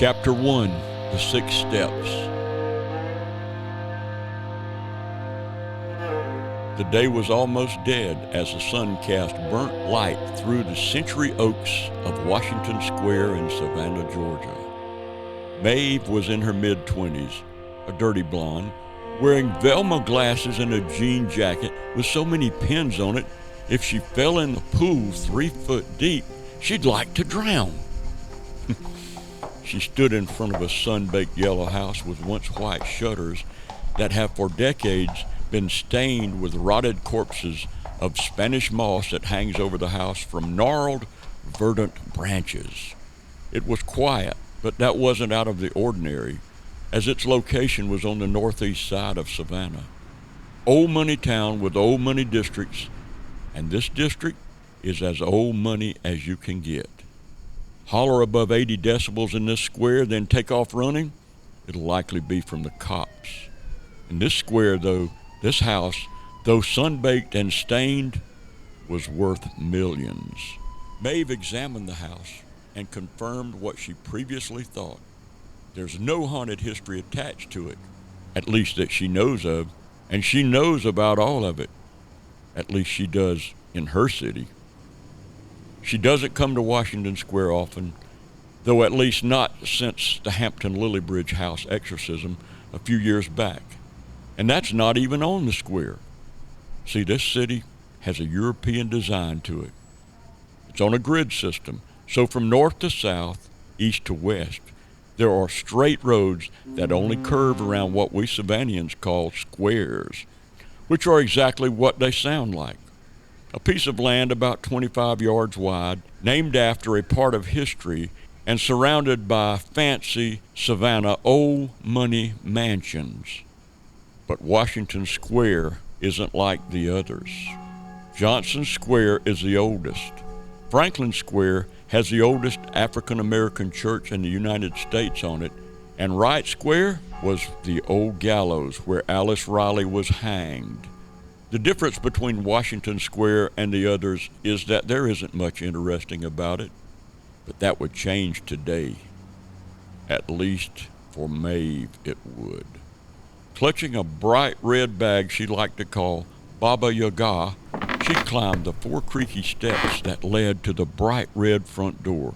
Chapter 1, The 6 Steps. The day was almost dead as the sun cast burnt light through the century oaks of Washington Square in Savannah, Georgia. Maeve was in her mid-20s, a dirty blonde, wearing Velma glasses and a jean jacket with so many pins on it, if she fell in the pool 3 foot deep, she'd like to drown. She stood in front of a sun-baked yellow house with once white shutters that have for decades been stained with rotted corpses of Spanish moss that hangs over the house from gnarled, verdant branches. It was quiet, but that wasn't out of the ordinary, as its location was on the northeast side of Savannah. Old money town with old money districts, and this district is as old money as you can get. Holler above 80 decibels in this square, then take off running, it'll likely be from the cops. In this square, though, this house, though sun-baked and stained, was worth millions. Maeve examined the house and confirmed what she previously thought. There's no haunted history attached to it, at least that she knows of, and she knows about all of it. At least she does in her city. She doesn't come to Washington Square often, though at least not since the Hampton Lilliebridge house exorcism a few years back. And that's not even on the square. See, this city has a European design to it. It's on a grid system, so from north to south, east to west, there are straight roads that only curve around what we Savannians call squares, which are exactly what they sound like. A piece of land about 25 yards wide, named after a part of history, and surrounded by fancy Savannah old money mansions. But Washington Square isn't like the others. Johnson Square is the oldest. Franklin Square has the oldest African American church in the United States on it, and Wright Square was the old gallows where Alice Riley was hanged. The difference between Washington Square and the others is that there isn't much interesting about it, but that would change today. At least for Maeve it would. Clutching a bright red bag she liked to call Baba Yaga, she climbed the 4 creaky steps that led to the bright red front door.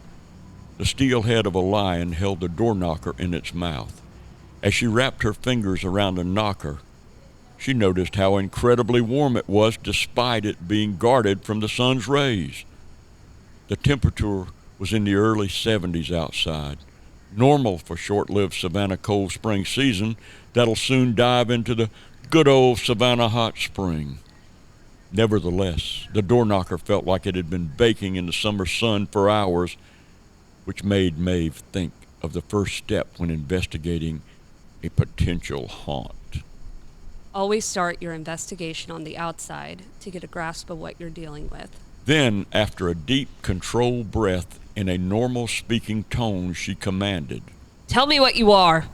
The steel head of a lion held the door knocker in its mouth. As she wrapped her fingers around the knocker, she noticed how incredibly warm it was despite it being guarded from the sun's rays. The temperature was in the early 70s outside, normal for short-lived Savannah cold spring season that'll soon dive into the good old Savannah hot spring. Nevertheless, the door knocker felt like it had been baking in the summer sun for hours, which made Maeve think of the first step when investigating a potential haunt. Always start your investigation on the outside to get a grasp of what you're dealing with. Then, after a deep, controlled breath in a normal speaking tone, she commanded, "Tell me what you are,"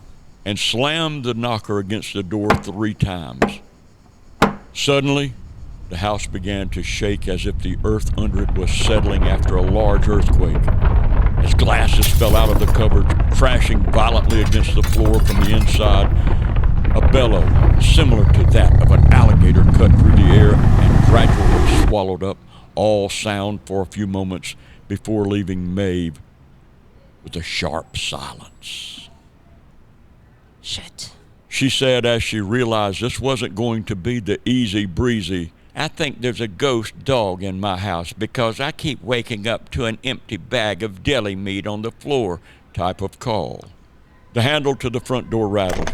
and slammed the knocker against the door 3 times. Suddenly, the house began to shake as if the earth under it was settling after a large earthquake. As glasses fell out of the cupboard, crashing violently against the floor from the inside, a bellow similar to that of an alligator cut through the air and gradually swallowed up all sound for a few moments before leaving Maeve with a sharp silence. "Shit," she said as she realized this wasn't going to be the easy breezy, "I think there's a ghost dog in my house because I keep waking up to an empty bag of deli meat on the floor" type of call. The handle to the front door rattled,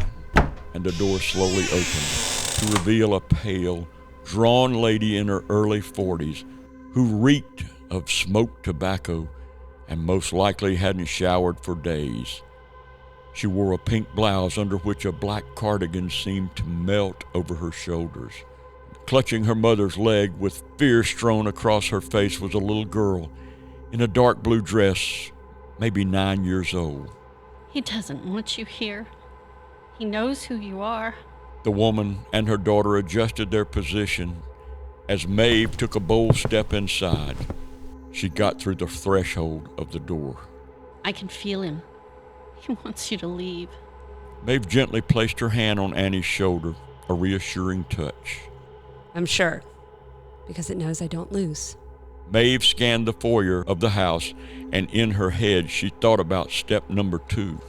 and the door slowly opened to reveal a pale, drawn lady in her early 40s who reeked of smoked tobacco and most likely hadn't showered for days. She wore a pink blouse under which a black cardigan seemed to melt over her shoulders. Clutching her mother's leg with fear strewn across her face was a little girl in a dark blue dress, maybe 9 years old. "He doesn't want you here. He knows who you are." The woman and her daughter adjusted their position as Maeve took a bold step inside. She got through the threshold of the door. "I can feel him. He wants you to leave. Maeve gently placed her hand on Annie's shoulder, a reassuring touch. I'm sure, because it knows I don't lose. Maeve scanned the foyer of the house, and in her head she thought about step number 2.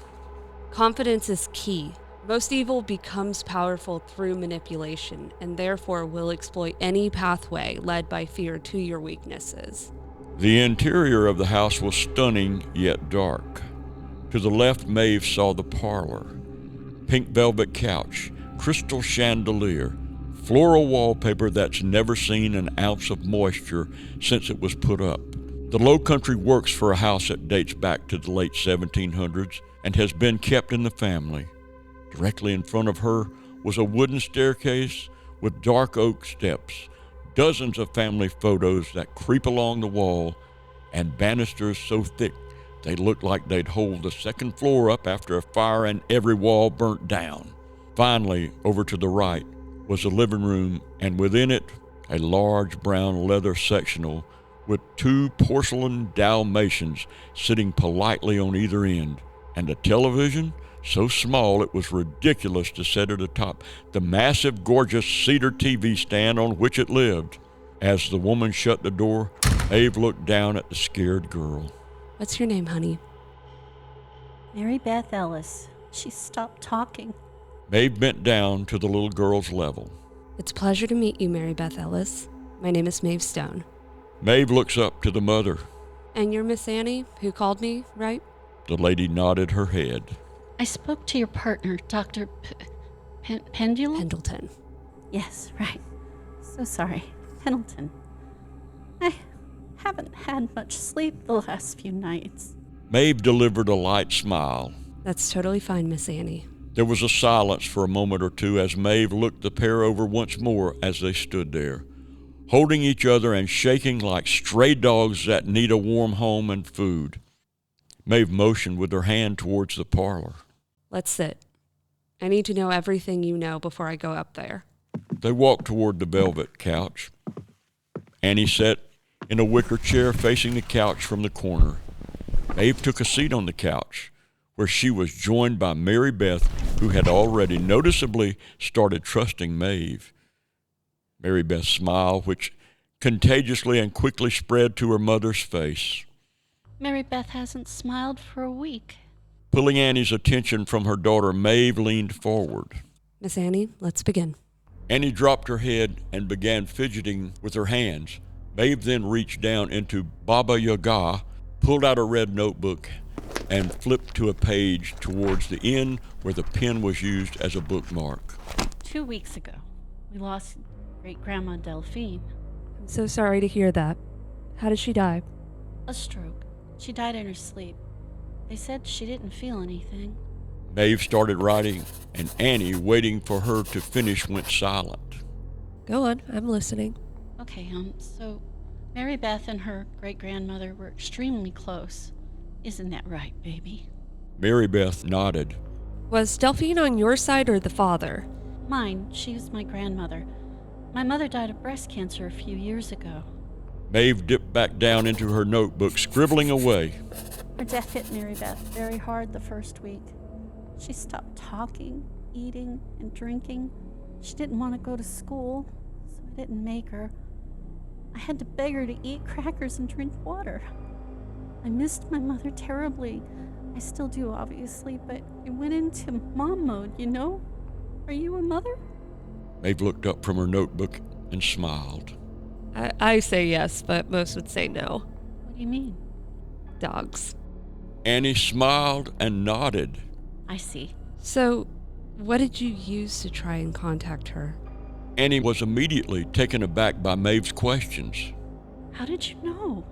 Confidence is key. Most evil becomes powerful through manipulation, and therefore will exploit any pathway led by fear to your weaknesses. The interior of the house was stunning yet dark. To the left, Maeve saw the parlor. Pink velvet couch, crystal chandelier, floral wallpaper that's never seen an ounce of moisture since it was put up. The Low Country works for a house that dates back to the late 1700s and has been kept in the family. Directly in front of her was a wooden staircase with dark oak steps, dozens of family photos that creep along the wall, and banisters so thick they looked like they'd hold the second floor up after a fire and every wall burnt down. Finally, over to the right was the living room, and within it, a large brown leather sectional with 2 porcelain Dalmatians sitting politely on either end, and a television so small it was ridiculous to set it atop the massive, gorgeous cedar TV stand on which it lived. As the woman shut the door, Maeve looked down at the scared girl. What's your name, honey? Mary Beth Ellis. She stopped talking. Maeve bent down to the little girl's level. It's a pleasure to meet you, Mary Beth Ellis. My name is Maeve Stone. Maeve looks up to the mother. And you're Miss Annie, who called me, right? The lady nodded her head. I spoke to your partner, Dr. Pendleton? Pendleton. Yes, right. So sorry. Pendleton. I haven't had much sleep the last few nights. Maeve delivered a light smile. That's totally fine, Miss Annie. There was a silence for a moment or two as Maeve looked the pair over once more as they stood there, holding each other and shaking like stray dogs that need a warm home and food. Maeve motioned with her hand towards the parlor. Let's sit. I need to know everything you know before I go up there. They walked toward the velvet couch. Annie sat in a wicker chair facing the couch from the corner. Maeve took a seat on the couch, where she was joined by Mary Beth, who had already noticeably started trusting Maeve. Mary Beth's smile, which contagiously and quickly spread to her mother's face. Mary Beth hasn't smiled for a week. Pulling Annie's attention from her daughter, Maeve leaned forward. Miss Annie, let's begin. Annie dropped her head and began fidgeting with her hands. Maeve then reached down into Baba Yaga, pulled out a red notebook, and flipped to a page towards the end where the pen was used as a bookmark. 2 weeks ago, we lost great-grandma Delphine. I'm so sorry to hear that. How did she die? A stroke. She died in her sleep. They said she didn't feel anything. Maeve started writing, and Annie, waiting for her to finish, went silent. Go on, I'm listening. Okay, so Mary Beth and her great-grandmother were extremely close. Isn't that right, baby? Mary Beth nodded. Was Delphine on your side or the father? Mine. She was my grandmother. My mother died of breast cancer a few years ago. Maeve dipped back down into her notebook, scribbling away. Her death hit Mary Beth very hard the first week. She stopped talking, eating, and drinking. She didn't want to go to school, so I didn't make her. I had to beg her to eat crackers and drink water. I missed my mother terribly. I still do, obviously, but I went into mom mode, you know? Are you a mother? Maeve looked up from her notebook and smiled. I say yes, but most would say no. What do you mean? Dogs. Annie smiled and nodded. I see. So, what did you use to try and contact her? Annie was immediately taken aback by Maeve's questions. How did you know?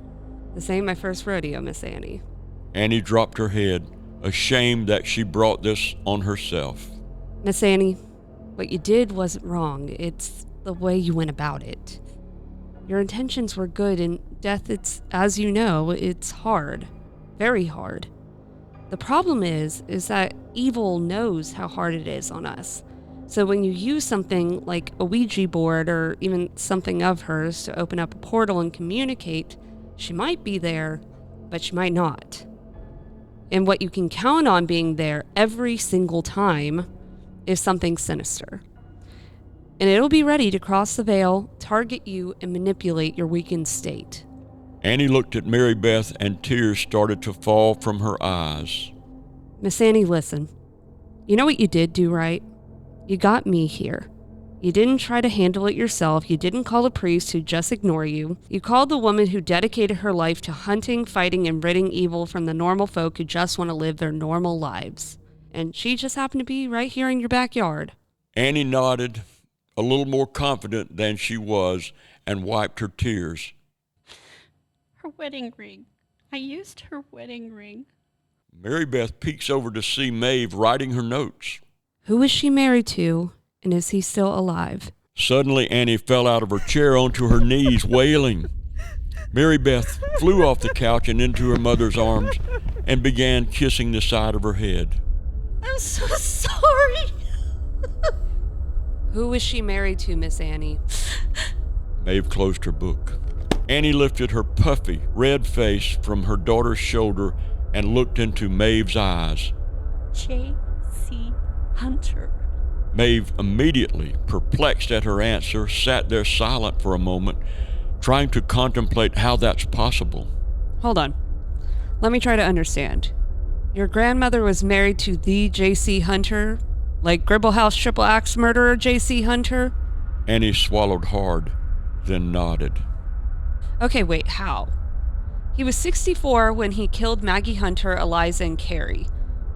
This ain't my first rodeo, Miss Annie. Annie dropped her head, ashamed that she brought this on herself. Miss Annie, what you did wasn't wrong. It's the way you went about it. Your intentions were good, and death, as you know, it's hard. Very hard. The problem is that evil knows how hard it is on us. So when you use something like a Ouija board or even something of hers to open up a portal and communicate, she might be there, but she might not. And what you can count on being there every single time is something sinister. And it'll be ready to cross the veil, target you, and manipulate your weakened state. Annie looked at Mary Beth and tears started to fall from her eyes. Miss Annie, listen. You know what you did do, right? You got me here. You didn't try to handle it yourself. You didn't call a priest who'd just ignore you. You called the woman who dedicated her life to hunting, fighting, and ridding evil from the normal folk who just want to live their normal lives. And she just happened to be right here in your backyard. Annie nodded, a little more confident than she was, and wiped her tears. Her wedding ring. I used her wedding ring. Mary Beth peeks over to see Maeve writing her notes. Who is she married to, and is he still alive? Suddenly, Annie fell out of her chair onto her knees, wailing. Mary Beth flew off the couch and into her mother's arms and began kissing the side of her head. I'm so sorry. Who is she married to, Miss Annie? Maeve closed her book. Annie lifted her puffy, red face from her daughter's shoulder and looked into Maeve's eyes. J.C. Hunter. Maeve, immediately perplexed at her answer, sat there silent for a moment, trying to contemplate how that's possible. Hold on. Let me try to understand. Your grandmother was married to the J.C. Hunter? Like Gribble House triple axe murderer J.C. Hunter? Annie swallowed hard, then nodded. Okay, wait, how? He was 64 when he killed Maggie Hunter, Eliza, and Carrie.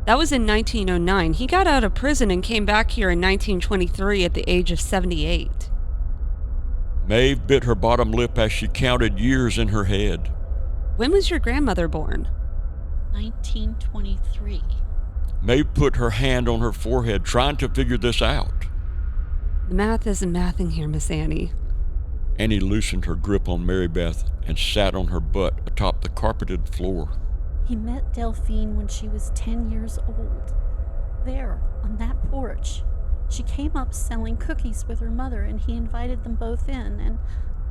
That was in 1909. He got out of prison and came back here in 1923 at the age of 78. Maeve bit her bottom lip as she counted years in her head. When was your grandmother born? 1923. Maeve put her hand on her forehead, trying to figure this out. The math isn't mathing here, Miss Annie. Annie loosened her grip on Mary Beth and sat on her butt atop the carpeted floor. He met Delphine when she was 10 years old. There, on that porch. She came up selling cookies with her mother, and he invited them both in. And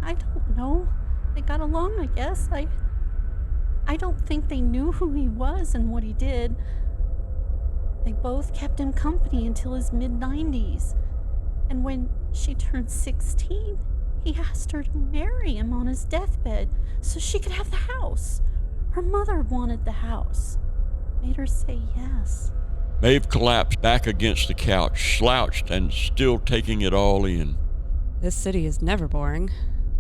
I don't know. They got along, I guess. I don't think they knew who he was and what he did. They both kept him company until his mid-90s. And when she turned 16, he asked her to marry him on his deathbed so she could have the house. Her mother wanted the house. Made her say yes. Maeve collapsed back against the couch, slouched and still taking it all in. This city is never boring.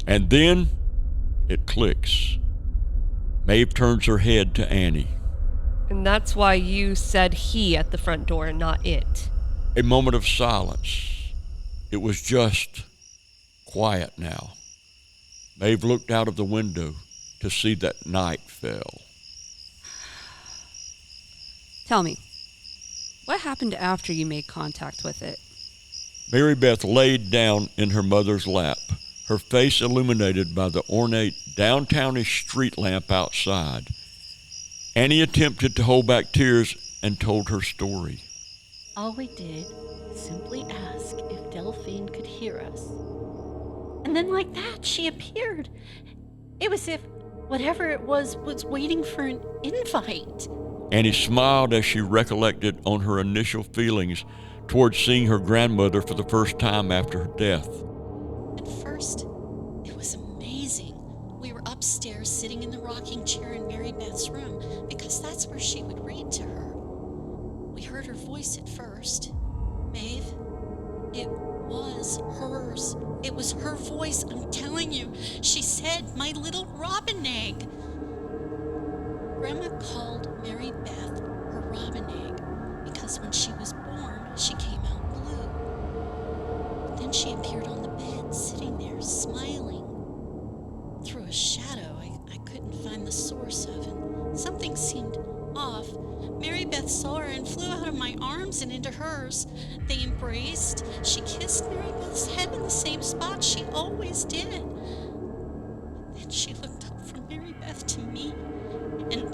And then it clicks. Maeve turns her head to Annie. And that's why you said he at the front door and not it. A moment of silence. It was just quiet now. Maeve looked out of the window to see that night fell. Tell me, what happened after you made contact with it? Mary Beth laid down in her mother's lap, her face illuminated by the ornate downtownish street lamp outside. Annie attempted to hold back tears and told her story. All we did was simply ask if Delphine could hear us. And then like that, she appeared. It was if whatever it was waiting for an invite. Annie smiled as she recollected on her initial feelings towards seeing her grandmother for the first time after her death. At first, it was amazing. We were upstairs sitting in the rocking chair in Mary Beth's room because that's where she would read to her. We heard her voice at first. Maeve, it was hers. It was her voice, I'm telling you. She said, "My little robin egg." Grandma called Mary Beth her robin egg because when she was born, she came out blue. But then she appeared on the bed, sitting there, smiling. Through a shadow I couldn't find the source of, and something seemed off. Mary Beth saw her and flew out of my arms and into hers. They embraced. She kissed Mary Beth's head in the same spot she always did. Then she looked up from Mary Beth to me, and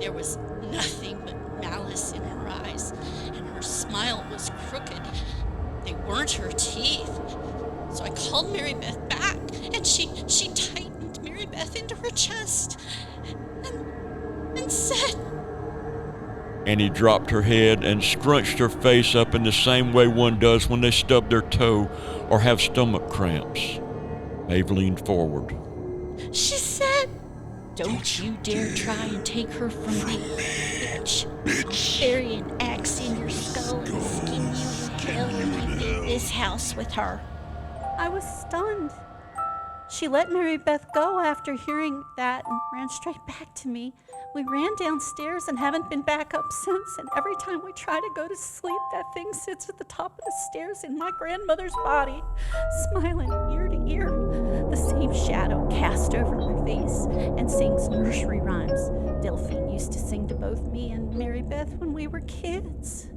there was nothing but malice in her eyes, and her smile was crooked. They weren't her teeth. So I called Mary Beth back, and she tightened Mary Beth into her chest and said, Annie dropped her head and scrunched her face up in the same way one does when they stub their toe or have stomach cramps. Maeve leaned forward. She said, "Don't you dare try and take her from me, bitch. I'll bury an axe in your skull and skin you and kill you and leave this house with her." I was stunned. She let Mary Beth go after hearing that and ran straight back to me. We ran downstairs and haven't been back up since, and every time we try to go to sleep, that thing sits at the top of the stairs in my grandmother's body, smiling ear to ear, the same shadow cast over her face, and sings nursery rhymes. Delphine used to sing to both me and Mary Beth when we were kids.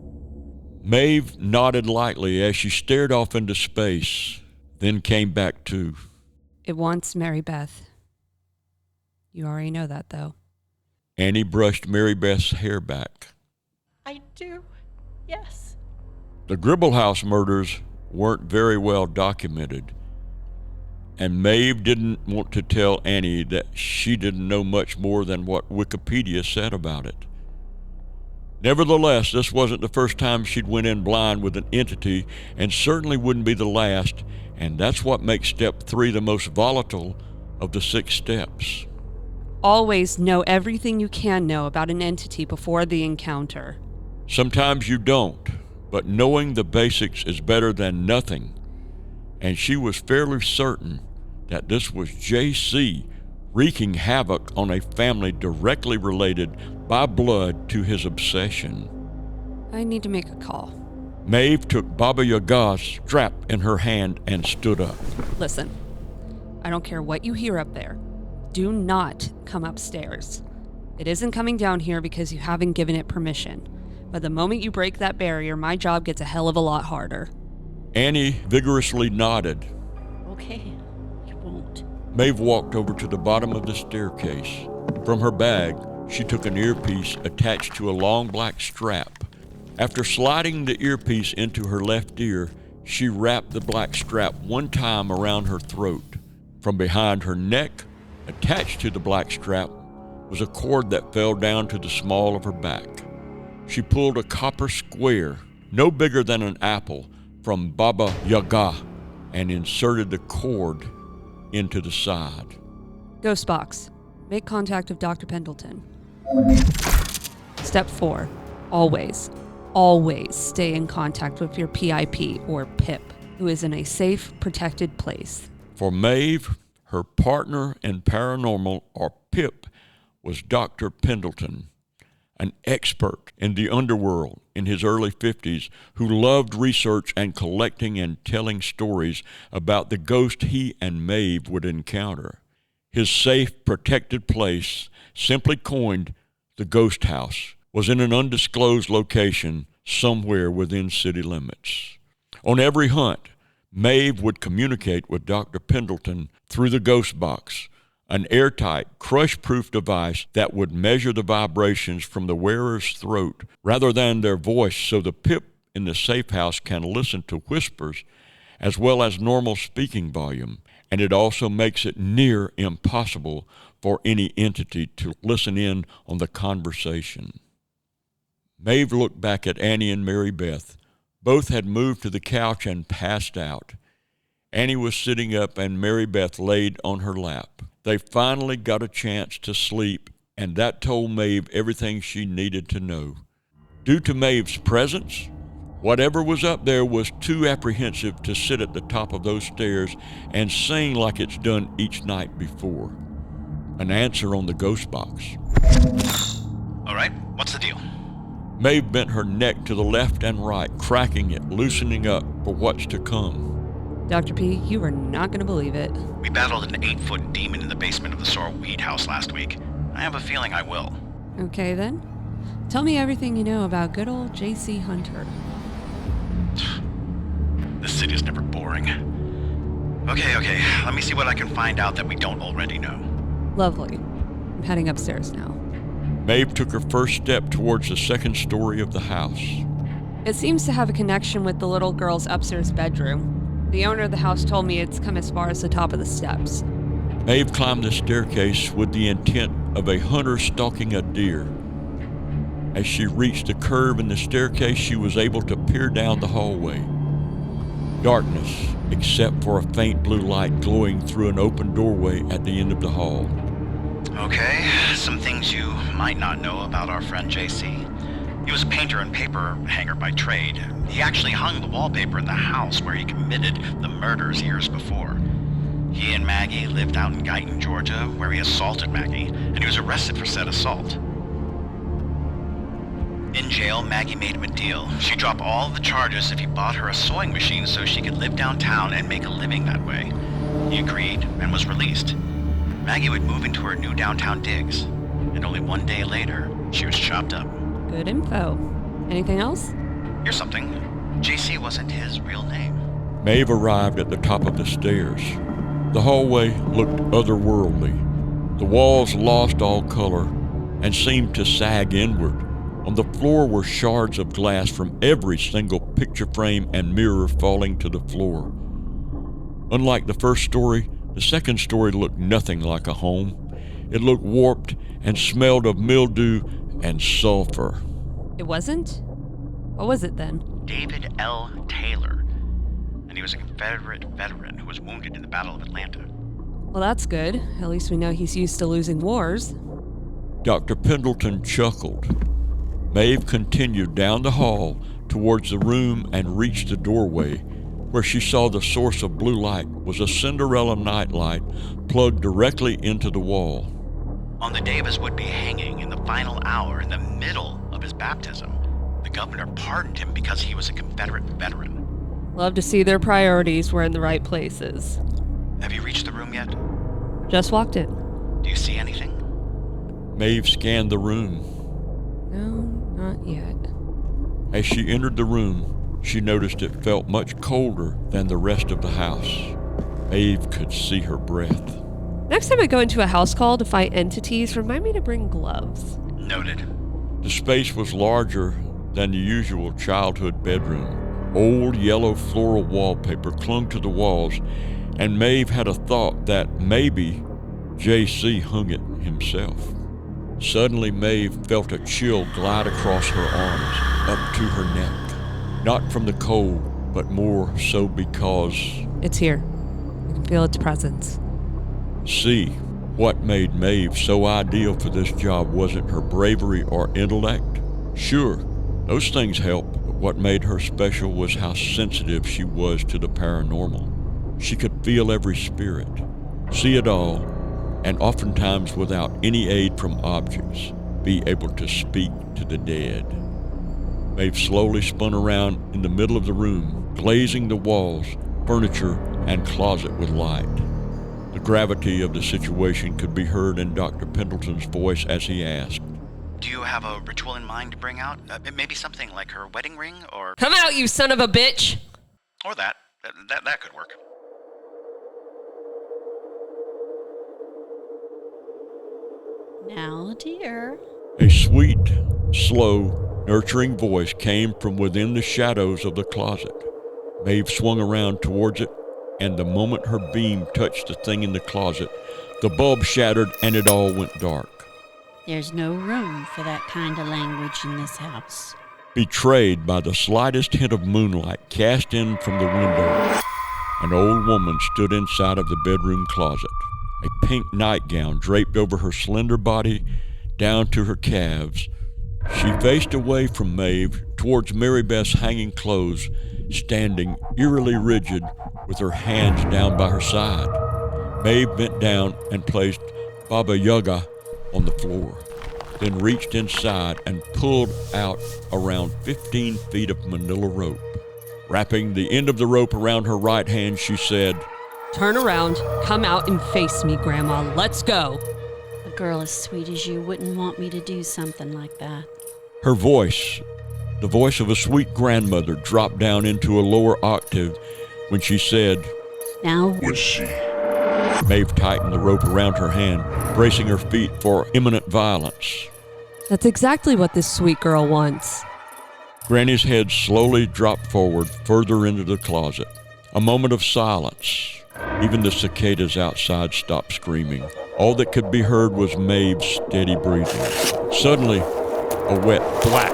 Maeve nodded lightly as she stared off into space, then came back to. It wants Mary Beth. You already know that, though. Annie brushed Mary Beth's hair back. I do, yes. The Gribble House murders weren't very well documented, and Maeve didn't want to tell Annie that she didn't know much more than what Wikipedia said about it. Nevertheless, this wasn't the first time she'd went in blind with an entity, and certainly wouldn't be the last, and that's what makes step 3 the most volatile of the 6 steps. Always know everything you can know about an entity before the encounter. Sometimes you don't, but knowing the basics is better than nothing, and she was fairly certain that this was JC wreaking havoc on a family directly related by blood to his obsession. I need to make a call. Maeve took Baba Yaga's strap in her hand and stood up. Listen, I don't care what you hear up there. Do not come upstairs. It isn't coming down here because you haven't given it permission. But the moment you break that barrier, my job gets a hell of a lot harder. Annie vigorously nodded. Okay, you won't. Maeve walked over to the bottom of the staircase. From her bag, she took an earpiece attached to a long black strap. After sliding the earpiece into her left ear, she wrapped the black strap one time around her throat. From behind her neck, attached to the black strap, was a cord that fell down to the small of her back. She pulled a copper square, no bigger than an apple, from Baba Yaga and inserted the cord into the side. Ghost box. Make contact with Dr. Pendleton. Step 4. Always stay in contact with your PIP or PIP, who is in a safe, protected place. For Maeve, her partner in paranormal, or PIP, was Dr. Pendleton, an expert in the underworld in his early 50s who loved research and collecting and telling stories about the ghost he and Maeve would encounter. His safe, protected place, simply coined the Ghost House, was in an undisclosed location somewhere within city limits. On every hunt, Maeve would communicate with Dr. Pendleton through the ghost box, an airtight, crush-proof device that would measure the vibrations from the wearer's throat rather than their voice, so the PIP in the safe house can listen to whispers as well as normal speaking volume, and it also makes it near impossible for any entity to listen in on the conversation. Maeve looked back at Annie and Mary Beth. Both had moved to the couch and passed out. Annie was sitting up and Mary Beth laid on her lap. They finally got a chance to sleep, and that told Maeve everything she needed to know. Due to Maeve's presence, whatever was up there was too apprehensive to sit at the top of those stairs and sing like it's done each night before. An answer on the ghost box. All right, what's the deal? Maeve bent her neck to the left and right, cracking it, loosening up for what's to come. Dr. P, you are not going to believe it. We battled an 8-foot demon in the basement of the Sorrel Weed House last week. I have a feeling I will. Okay, then. Tell me everything you know about good old J.C. Hunter. This city is never boring. Okay, let me see what I can find out that we don't already know. Lovely. I'm heading upstairs now. Maeve took her first step towards the second story of the house. It seems to have a connection with the little girl's upstairs bedroom. The owner of the house told me it's come as far as the top of the steps. Maeve climbed the staircase with the intent of a hunter stalking a deer. As she reached the curve in the staircase, she was able to peer down the hallway. Darkness, except for a faint blue light glowing through an open doorway at the end of the hall. Okay, some things you might not know about our friend JC. He was a painter and paper hanger by trade. He actually hung the wallpaper in the house where he committed the murders years before. He and Maggie lived out in Guyton, Georgia, where he assaulted Maggie, and he was arrested for said assault. In jail, Maggie made him a deal. She'd drop all the charges if he bought her a sewing machine so she could live downtown and make a living that way. He agreed and was released. Maggie would move into her new downtown digs, and only one day later, she was chopped up. Good info. Anything else? Here's something. JC wasn't his real name. Maeve arrived at the top of the stairs. The hallway looked otherworldly. The walls lost all color and seemed to sag inward. On the floor were shards of glass from every single picture frame and mirror falling to the floor. Unlike the first story, the second story looked nothing like a home. It looked warped and smelled of mildew and sulfur. It wasn't? What was it then? David L. Taylor. And he was a Confederate veteran who was wounded in the Battle of Atlanta. Well, that's good. At least we know he's used to losing wars. Dr. Pendleton chuckled. Maeve continued down the hall towards the room and reached the doorway, where she saw the source of blue light was a Cinderella nightlight plugged directly into the wall. On the day of his would-be hanging, in the final hour, in the middle of his baptism, the governor pardoned him because he was a Confederate veteran. Love to see their priorities were in the right places. Have you reached the room yet? Just walked in. Do you see anything? Maeve scanned the room. No, not yet. As she entered the room, she noticed it felt much colder than the rest of the house. Maeve could see her breath. Next time I go into a house call to fight entities, remind me to bring gloves. Noted. The space was larger than the usual childhood bedroom. Old yellow floral wallpaper clung to the walls, and Maeve had a thought that maybe JC hung it himself. Suddenly, Maeve felt a chill glide across her arms, up to her neck. Not from the cold, but more so because... It's here. I can feel its presence. See, what made Maeve so ideal for this job wasn't her bravery or intellect. Sure, those things help, but what made her special was how sensitive she was to the paranormal. She could feel every spirit, see it all, and oftentimes without any aid from objects, be able to speak to the dead. Maeve slowly spun around in the middle of the room, glazing the walls, furniture, and closet with light. The gravity of the situation could be heard in Dr. Pendleton's voice as he asked, Do you have a ritual in mind to bring out? Maybe something like her wedding ring, or... Come out, you son of a bitch! Or that. That could work. Now, dear. A sweet, slow, nurturing voice came from within the shadows of the closet. Maeve swung around towards it, and the moment her beam touched the thing in the closet, the bulb shattered and it all went dark. There's no room for that kind of language in this house. Betrayed by the slightest hint of moonlight cast in from the window, an old woman stood inside of the bedroom closet. A pink nightgown draped over her slender body down to her calves. She faced away from Maeve towards Mary Beth's hanging clothes, standing eerily rigid with her hands down by her side. Maeve bent down and placed Baba Yaga on the floor, then reached inside and pulled out around 15 feet of manila rope. Wrapping the end of the rope around her right hand, she said, Turn around, come out and face me, Grandma. Let's go. A girl as sweet as you wouldn't want me to do something like that. Her voice, the voice of a sweet grandmother, dropped down into a lower octave when she said, Now, Was she? Maeve tightened the rope around her hand, bracing her feet for imminent violence. That's exactly what this sweet girl wants. Granny's head slowly dropped forward further into the closet. A moment of silence. Even the cicadas outside stopped screaming. All that could be heard was Maeve's steady breathing. Suddenly, A wet thwack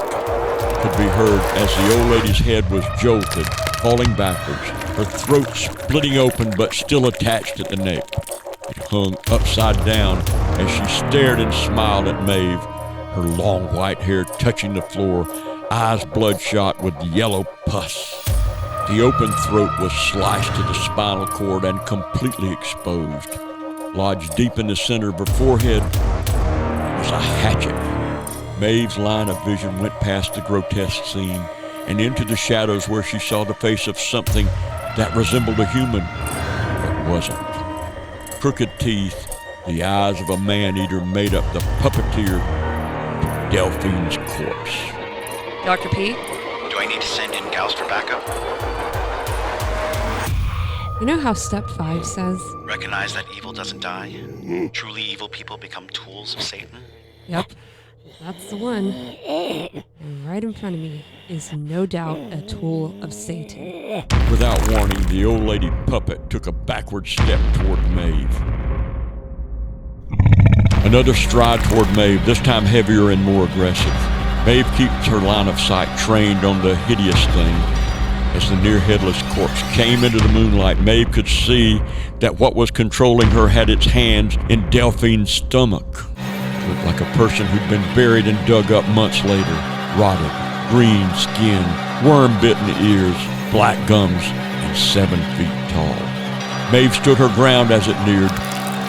could be heard as the old lady's head was jolted, falling backwards, her throat splitting open but still attached at the neck. It hung upside down as she stared and smiled at Maeve, her long white hair touching the floor, eyes bloodshot with yellow pus. The open throat was sliced to the spinal cord and completely exposed. Lodged deep in the center of her forehead was a hatchet. Maeve's line of vision went past the grotesque scene and into the shadows where she saw the face of something that resembled a human, but wasn't. Crooked teeth, the eyes of a man-eater made up the puppeteer to Delphine's corpse. Dr. P? Do I need to send in Gaust for backup? You know how step 5 says? Recognize that evil doesn't die? Truly evil people become tools of Satan? Yep, that's the one. And right in front of me is no doubt a tool of Satan. Without warning, the old lady puppet took a backward step toward Maeve. Another stride toward Maeve, this time heavier and more aggressive. Maeve keeps her line of sight trained on the hideous thing. As the near headless corpse came into the moonlight, Maeve could see that what was controlling her had its hands in Delphine's stomach. It looked like a person who'd been buried and dug up months later, rotted, green skin, worm-bitten ears, black gums, and 7 feet tall. Maeve stood her ground as it neared.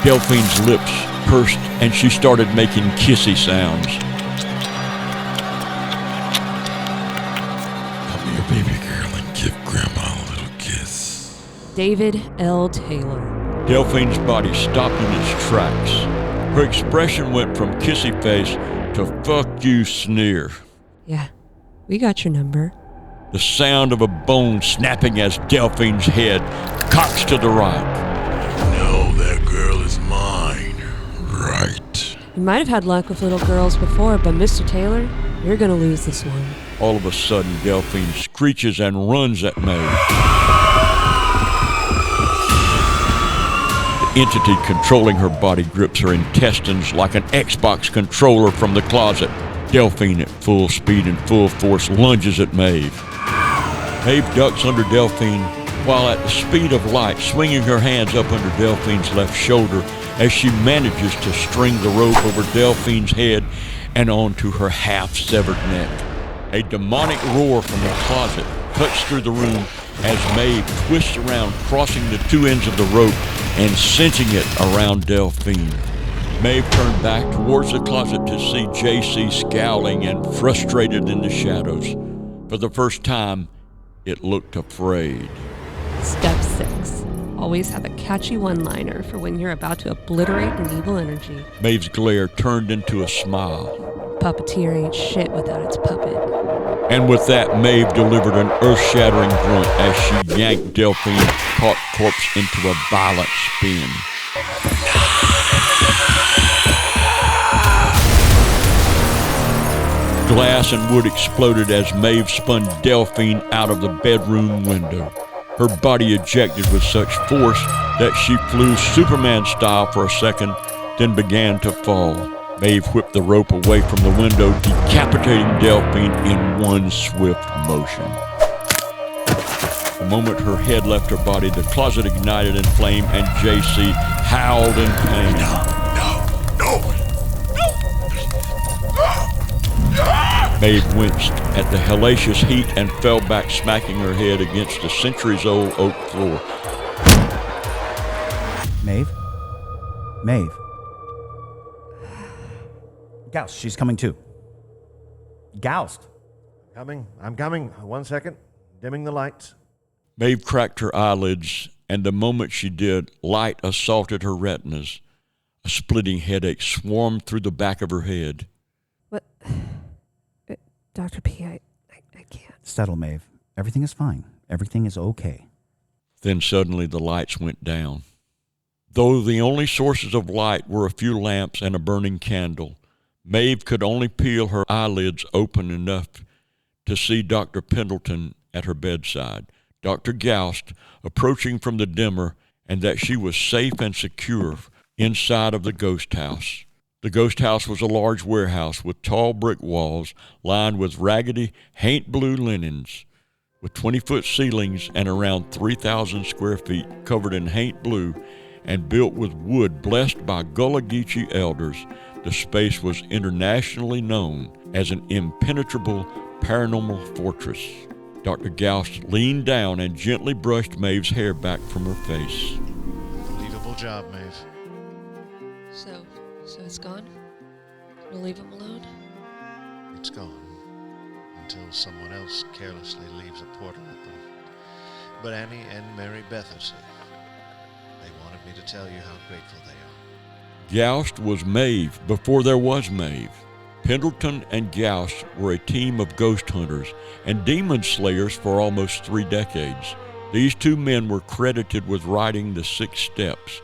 Delphine's lips pursed, and she started making kissy sounds. Come here, baby girl, and give Grandma a little kiss. David L. Taylor. Delphine's body stopped in its tracks. Her expression went from kissy face to fuck you sneer. Yeah, we got your number. The sound of a bone snapping as Delphine's head cocks to the right. No, that girl is mine. Right. You might have had luck with little girls before, but Mr. Taylor, you're gonna lose this one. All of a sudden, Delphine screeches and runs at Maeve. The entity controlling her body grips her intestines like an Xbox controller from the closet. Delphine, at full speed and full force, lunges at Maeve. Maeve ducks under Delphine, while at the speed of light, swinging her hands up under Delphine's left shoulder as she manages to string the rope over Delphine's head and onto her half-severed neck. A demonic roar from the closet cuts through the room as Maeve twists around, crossing the two ends of the rope and cinching it around Delphine. Maeve turned back towards the closet to see JC scowling and frustrated in the shadows. For the first time, it looked afraid. Step 6. Always have a catchy one-liner for when you're about to obliterate an evil energy. Maeve's glare turned into a smile. Puppeteer ain't shit without its puppet. And with that, Maeve delivered an earth-shattering grunt as she yanked Delphine's caught corpse into a violent spin. Glass and wood exploded as Maeve spun Delphine out of the bedroom window. Her body ejected with such force that she flew Superman style for a second, then began to fall. Maeve whipped the rope away from the window, decapitating Delphine in one swift motion. The moment her head left her body, the closet ignited in flame and JC howled in pain. Maeve winced at the hellacious heat and fell back, smacking her head against the centuries-old oak floor. Maeve? Maeve? Gaust, she's coming too. Gaust. I'm coming. 1 second. Dimming the lights. Maeve cracked her eyelids, and the moment she did, light assaulted her retinas. A splitting headache swarmed through the back of her head. What? Dr. P, I can't. Settle, Maeve. Everything is fine. Everything is okay. Then suddenly the lights went down. Though the only sources of light were a few lamps and a burning candle, Maeve could only peel her eyelids open enough to see Dr. Pendleton at her bedside, Dr. Gaust approaching from the dimmer, and that she was safe and secure inside of the ghost house. The ghost house was a large warehouse with tall brick walls lined with raggedy haint blue linens, with 20-foot ceilings and around 3,000 square feet covered in haint blue and built with wood blessed by Gullah Geechee elders. The space was internationally known as an impenetrable paranormal fortress. Dr. Gaust leaned down and gently brushed Maeve's hair back from her face. Unbelievable job, Maeve. So it's gone? We'll leave him alone? It's gone. Until someone else carelessly leaves a portal open. But Annie and Mary Beth are safe. They wanted me to tell you how grateful they are. Gaust was Maeve before there was Maeve. Pendleton and Gaust were a team of ghost hunters and demon slayers for almost 3 decades. These 2 men were credited with writing the 6 steps,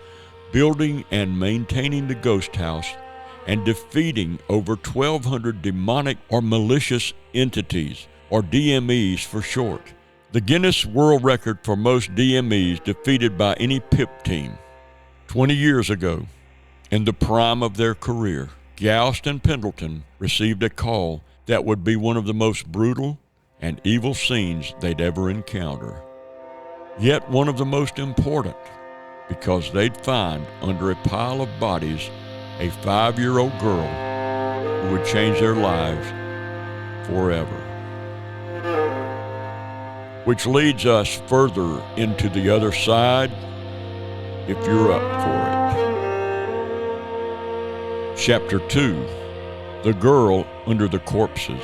building and maintaining the ghost house, and defeating over 1,200 demonic or malicious entities, or DMEs for short. The Guinness World Record for most DMEs defeated by any PIP team. 20 years ago, in the prime of their career, Gaust and Pendleton received a call that would be one of the most brutal and evil scenes they'd ever encounter. Yet one of the most important, because they'd find under a pile of bodies a 5-year-old girl who would change their lives forever. Which leads us further into the other side, if you're up for it. Chapter 2, The Girl Under the Corpses.